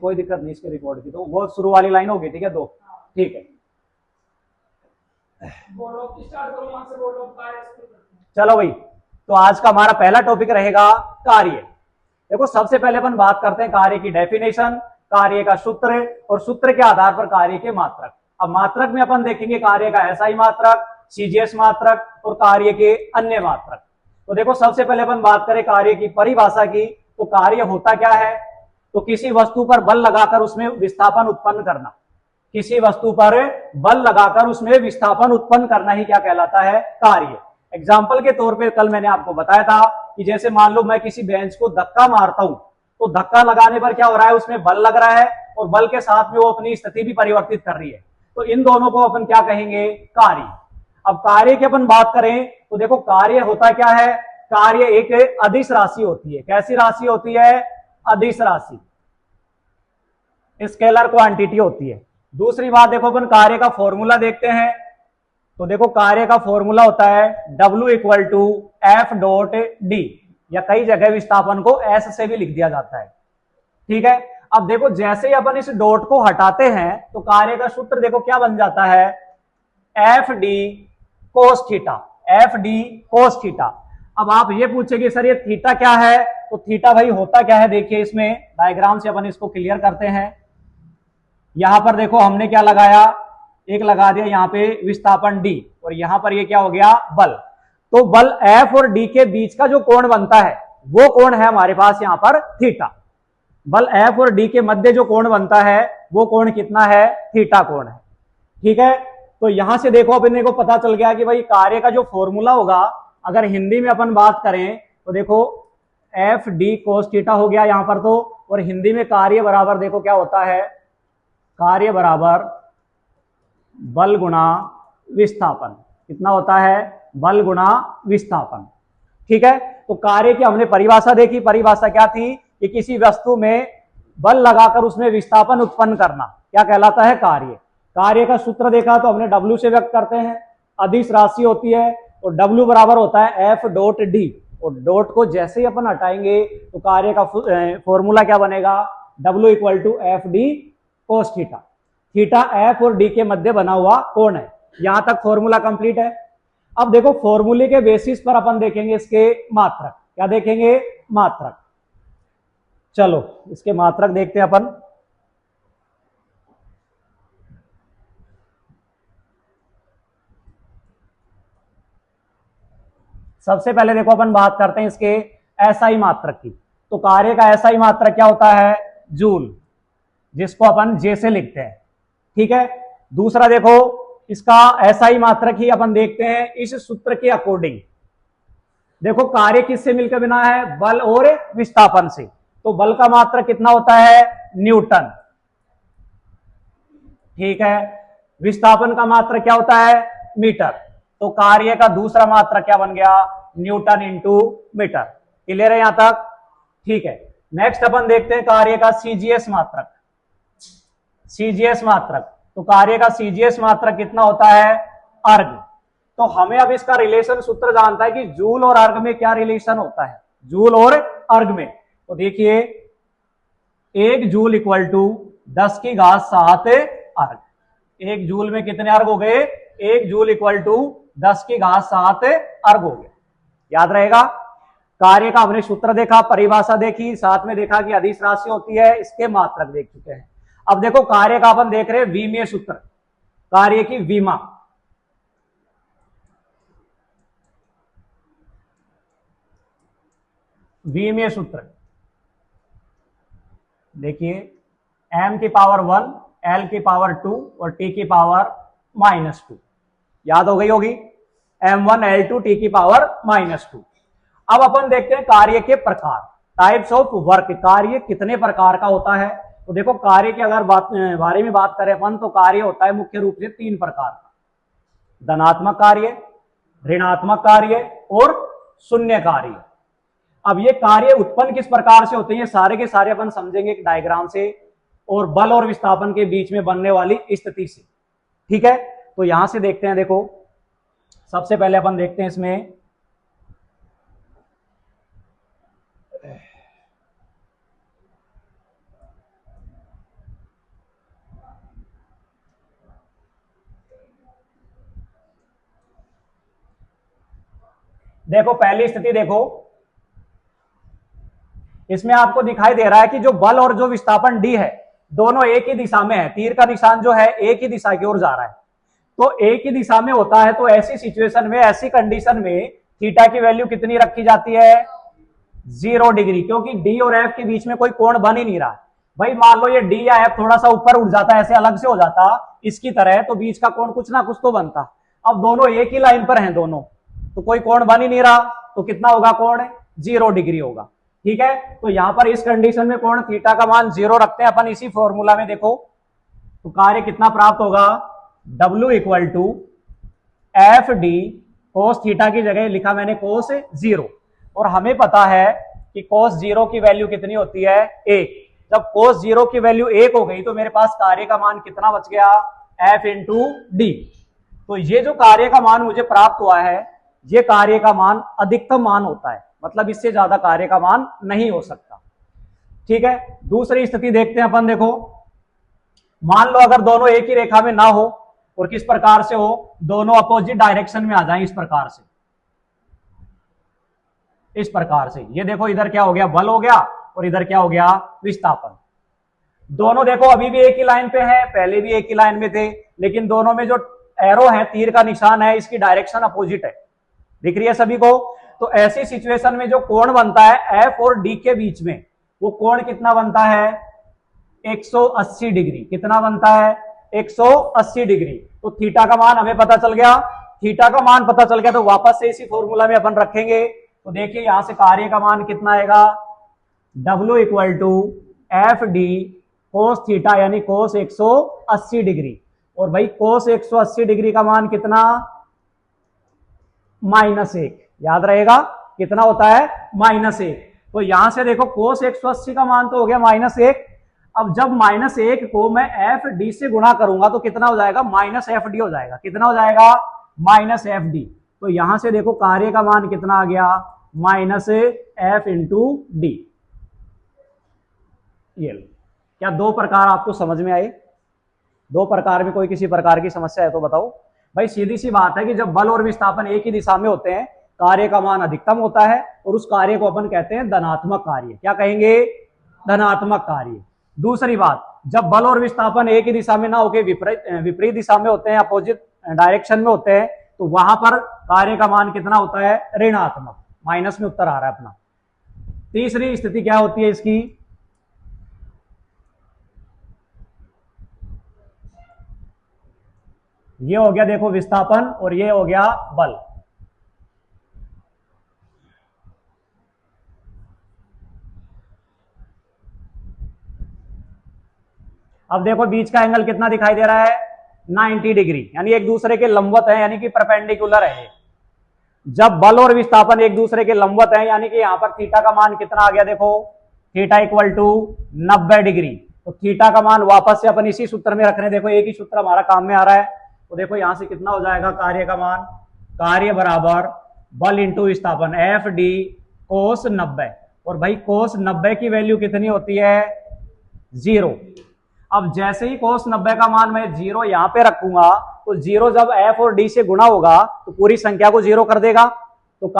कोई दिक्कत नहीं इसके रिकॉर्ड की, तो वो शुरू वाली लाइन होगी, ठीक है, 2, ठीक है। चलो भाई, तो आज का हमारा पहला टॉपिक रहेगा कार्य। देखो सबसे पहले अपन बात करते हैं कार्य की डेफिनेशन, कार्य का सूत्र और सूत्र के आधार पर कार्य के मात्रक। अब मात्रक में अपन देखेंगे कार्य का एसआई मात्रक, सीजीएस मात्रक और कार्य के अन्य मात्रक। तो देखो सबसे पहले अपन बात करें कार्य की परिभाषा की, तो कार्य होता क्या है? तो किसी वस्तु पर बल लगाकर उसमें विस्थापन उत्पन्न करना, किसी वस्तु पर बल लगाकर उसमें विस्थापन उत्पन्न करना ही क्या कहलाता है? कार्य। एग्जाम्पल के तौर पे कल मैंने आपको बताया था कि जैसे मान लो मैं किसी बेंच को धक्का मारता हूं, तो धक्का लगाने पर क्या हो रहा है? उसमें बल लग रहा है और बल के साथ में वो अपनी स्थिति भी परिवर्तित कर रही है, तो इन दोनों को अपन क्या कहेंगे? कार्य। अब कार्य की अपन बात करें तो देखो कार्य होता क्या है? कार्य एक अदिश राशि होती है। कैसी राशि होती है? अदिश राशि, स्केलर क्वांटिटी होती है। दूसरी बात देखो अपन कार्य का फॉर्मूला देखते हैं, तो देखो कार्य का फॉर्मूला होता है W equal to F dot D, या कई जगह विस्थापन को S से भी लिख दिया जाता है, ठीक है। अब देखो जैसे ही अपन इस डॉट को हटाते हैं तो कार्य का सूत्र देखो क्या बन जाता है? F D cos theta, F D cos theta. अब आप ये पूछेंगे सर ये थीटा क्या है? तो थीटा भाई होता क्या है? देखिए इसमें डायग्राम से अपन इसको क्लियर करते हैं। यहां पर देखो हमने क्या लगाया? एक लगा दिया यहाँ पे विस्थापन डी, और यहां पर ये क्या हो गया? बल। तो बल एफ और डी के बीच का जो कोण बनता है वो कोण है हमारे पास यहाँ पर थीटा। बल एफ और डी के मध्य जो कोण बनता है वो कोण कितना है? थीटा कोण है, ठीक है। तो यहां से देखो अपने को पता चल गया कि भाई कार्य का जो फॉर्मूला होगा, अगर हिंदी में अपन बात करें तो देखो एफ डी कोस थीटा हो गया यहां पर तो, और हिंदी में कार्य बराबर देखो क्या होता है? कार्य बराबर बल गुणा विस्थापन। कितना होता है? बल गुणा विस्थापन, ठीक है। तो कार्य की हमने परिभाषा देखी। परिभाषा क्या थी? कि किसी वस्तु में बल लगाकर उसमें विस्थापन उत्पन्न करना क्या कहलाता है? कार्य। कार्य का सूत्र देखा तो हमने W से व्यक्त करते हैं, अदिश राशि होती है, और W बराबर होता है एफ डॉट डी, और डॉट को जैसे ही अपन हटाएंगे तो कार्य का फॉर्मूला क्या बनेगा? W equal to F D cos theta. Theta F और डी के मध्य बना हुआ कोण है। यहां तक फॉर्मूला कंप्लीट है। अब देखो फॉर्मूले के बेसिस पर अपन देखेंगे इसके मात्रक। क्या देखेंगे? मात्रक। चलो इसके मात्रक देखते हैं अपन। सबसे पहले देखो अपन बात करते हैं इसके एसआई मात्रक की। तो कार्य का एसआई मात्रक क्या होता है? जूल, जिसको अपन जे से लिखते हैं, ठीक है। दूसरा देखो इसका एसआई मात्रक ही अपन देखते हैं इस सूत्र के अकॉर्डिंग। देखो कार्य किससे मिलकर बना है? बल और विस्थापन से। तो बल का मात्रक कितना होता है? न्यूटन, ठीक है। विस्थापन का मात्रक क्या होता है? मीटर। तो कार्य का दूसरा मात्रक क्या बन गया? Newton into metre. क्लियर है यहां तक? ठीक है। नेक्स्ट अपन देखते हैं कार्य का सीजीएस मात्रक। सीजीएस मात्रक, तो कार्य का सीजीएस मात्रक कितना होता है? अर्ग। तो हमें अब इसका रिलेशन सूत्र जानता है कि जूल और अर्ग में क्या रिलेशन होता है? जूल और अर्ग में, तो देखिए 1 जूल इक्वल टू 10 की घात 7 अर्ग। 1 जूल में कितने अर्ग हो गए? 1 जूल इक्वल टू 10 की घात 7 अर्ग हो गया। याद रहेगा? कार्य का हमने सूत्र देखा, परिभाषा देखी, साथ में देखा कि अदिश राशि होती है, इसके मात्रक देख चुके हैं। अब देखो कार्य का अपन देख रहे हैं विमीय सूत्र, कार्य की विमा। विमीय सूत्र देखिए m की पावर 1, l की पावर 2 और t की पावर -2। याद हो गई होगी? m1 l2 t की पावर -2। अब अपन देखते हैं कार्य के प्रकार, टाइप्स ऑफ वर्क। कार्य कितने प्रकार का होता है? तो देखो कार्य के अगर बारे में बात करें अपन, तो कार्य होता है मुख्य रूप से 3 प्रकार का: धनात्मक कार्य, ऋणात्मक कार्य और शून्य कार्य। अब ये कार्य उत्पन्न किस प्रकार से होते हैं, सारे के सारे अपन समझेंगे एक डायग्राम से, और बल और विस्थापन के बीच में बनने वाली स्थिति से, ठीक है। तो यहां से देखते हैं। देखो सबसे पहले अपन देखते हैं इसमें देखो पहली स्थिति देखो, इसमें आपको दिखाई दे रहा है कि जो बल और जो विस्थापन डी है दोनों एक ही दिशा में है, तीर का निशान जो है एक ही दिशा की ओर जा रहा है, तो एक ही दिशा में होता है, तो ऐसी सिचुएशन में, ऐसी कंडीशन में थीटा की वैल्यू कितनी रखी जाती है? 0 डिग्री, क्योंकि डी और एफ के बीच में कोई कोण बन ही नहीं रहा है। भाई मान लो ये डी या एफ थोड़ा सा ऊपर उठ जाता है, ऐसे अलग से हो जाता इसकी तरह, तो बीच का कोण कुछ ना कुछ तो बनता। अब दोनों एक ही लाइन पर हैं दोनों, तो कोई कोण बन ही नहीं रहा, तो कितना होगा कोण? 0 डिग्री होगा। ठीक है, तो यहां पर इस कंडीशन में कोण थीटा का मान 0 रखते हैं अपन इसी फॉर्मूला में। देखो तो कार्य कितना प्राप्त होगा? W equal to F D cos theta की जगह लिखा मैंने कोस 0, और हमें पता है कि कोस 0 की वैल्यू कितनी होती है? 1। जब कोस 0 की वैल्यू 1 हो गई तो मेरे पास कार्य का मान कितना बच गया? F into D. तो ये जो कार्य का मान मुझे प्राप्त हुआ है, ये कार्य का मान अधिकतम मान होता है, मतलब इससे ज्यादा कार्य का मान नहीं हो सकता। ठीक है, दूसरी स्थिति देखते हैं अपन। देखो मान लो अगर दोनों एक ही रेखा में ना हो, और किस प्रकार से हो? दोनों अपोजिट डायरेक्शन में आ जाएं, इस प्रकार से, इस प्रकार से। ये देखो इधर क्या हो गया? बल हो गया, और इधर क्या हो गया? विस्थापन। दोनों देखो अभी भी एक ही लाइन पे है, पहले भी एक ही लाइन में थे, लेकिन दोनों में जो एरो है, तीर का निशान है, इसकी डायरेक्शन अपोजिट है। दिख रही है सभी को? तो ऐसी सिचुएशन में जो कोण बनता है एफ और डी के बीच में, वो कोण कितना बनता है? 180 डिग्री। कितना बनता है? 180 डिग्री। तो थीटा का मान हमें पता चल गया। थीटा का मान पता चल गया तो वापस से इसी फॉर्मूला में अपन रखेंगे। तो देखिए यहां से कार्य का मान कितना आएगा? W equal to F D cos theta, यानी कोस 180 डिग्री। और भाई कोस 180 डिग्री का मान कितना? -1। याद रहेगा कितना होता है? -1। तो यहां से देखो कोस 180 का मान तो हो गया -1। अब जब -1 को मैं एफ डी से गुणा करूंगा तो कितना हो जाएगा? -FD हो जाएगा। कितना हो जाएगा? -FD। तो यहां से देखो कार्य का मान कितना आ गया? -F into D. ये क्या दो प्रकार आपको समझ में आए? दो प्रकार में कोई किसी प्रकार की समस्या है तो बताओ। भाई सीधी सी बात है कि जब बल और विस्थापन एक ही दिशा में होते हैं, कार्य का मान अधिकतम होता है, और उस कार्य को अपन कहते हैं धनात्मक कार्य। क्या कहेंगे? धनात्मक कार्य। दूसरी बात, जब बल और विस्थापन एक ही दिशा में ना होकर विपरीत दिशा में होते हैं, अपोजिट डायरेक्शन में होते हैं, तो वहां पर कार्य का मान कितना होता है? ऋणात्मक। माइनस में उत्तर आ रहा है अपना। तीसरी स्थिति क्या होती है इसकी? ये हो गया देखो विस्थापन, और ये हो गया बल। अब देखो बीच का एंगल कितना दिखाई दे रहा है? 90 डिग्री, यानी एक दूसरे के लंबवत है, यानी कि परपेंडिकुलर है। जब बल और विस्थापन एक दूसरे के लंबवत है, यानी कि यहां पर थीटा का मान कितना आ गया? देखो थीटा इक्वल टू 90 डिग्री। तो थीटा का मान वापस से अपन इसी सूत्र में रख रहे हैं। देखो एक ही सूत्र हमारा काम में आ रहा है। तो देखो यहां से कितना हो जाएगा कार्य का मान? कार्य बराबर बल इंटू विस्थापन, एफ डी कोस 90। और भाई कोस 90 की वैल्यू कितनी होती है? 0। अब जैसे ही कोस 90 का मान मैं 0 यहां पे रखूंगा, तो 0 जब एफ और डी से गुणा होगा तो पूरी संख्या को 0 कर देगा।